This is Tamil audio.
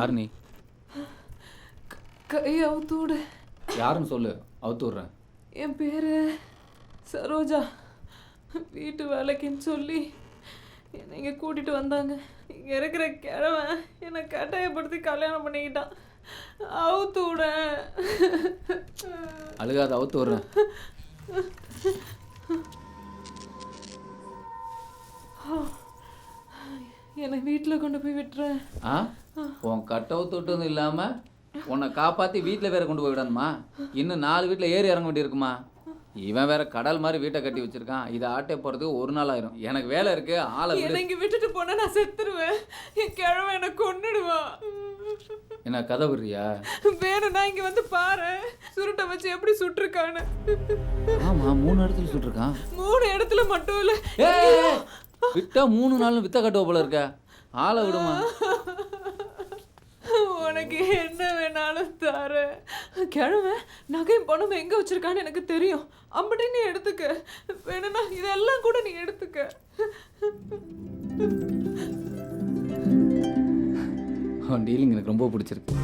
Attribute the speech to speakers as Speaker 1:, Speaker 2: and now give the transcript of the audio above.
Speaker 1: யார் நீ?
Speaker 2: கையை அவுத்து விடு.
Speaker 1: யாருன்னு சொல்லு, அவுத்து விட்றேன்.
Speaker 2: என் பேர் சரோஜா. வீட்டு வேலைக்குன்னு சொல்லி என்னை இங்கே கூட்டிகிட்டு வந்தாங்க. இங்கே இருக்கிற கிழவன் என்னை கட்டாயப்படுத்தி கல்யாணம் பண்ணிக்கிட்டான். அவுத்து விட.
Speaker 1: அழுகாத, அவுத்து விட்றேன்.
Speaker 2: என்னை வீட்டில் கொண்டு போய் விட்டுறேன்.
Speaker 1: ஆ, உன் கட் அவுத்து விட்டதும் இல்லாமல் உன்னை காப்பாற்றி வீட்டில் வேற கொண்டு போய் விடணுமா? இன்னும் 4 வீட்டில் ஏறி இறங்க வேண்டியிருக்குமா? இவன் வேற கடல் மாதிரி வீட்டை கட்டி வச்சிருக்கான். இதை ஆட்டை போகிறதுக்கு 1 நாள் ஆயிரும். எனக்கு வேலை இருக்கு, ஆளை
Speaker 2: என்னை இங்கே விட்டுட்டு போனா நான் செத்துருவேன். என் கிழவன் என்னை கொன்னுடுவான்.
Speaker 1: என்ன கதை விடுறியா?
Speaker 2: வேணும்னா இங்கே வந்து பாரு, சுருட்டை வச்சு எப்படி சுட்டிருக்கான்னு.
Speaker 1: ஆமாம், 3 இடத்துல சுட்டிருக்கான்.
Speaker 2: 3 இடத்துல மட்டும் இல்லை,
Speaker 1: விட்டா 3 நாளும் வித்த கட்டுவ போல இருக்க. ஆளை விடுமா?
Speaker 2: உனக்கு என்ன வேணாலும் தர. கிழவன் நகையும் பணம் எங்க வச்சிருக்கான்னு எனக்கு தெரியும். அப்படி நீ எடுத்துக்க. வேணும்னா இதெல்லாம் கூட நீ எடுத்துக்க.
Speaker 1: உன் டீலிங் எனக்கு ரொம்ப பிடிச்சிருக்கு.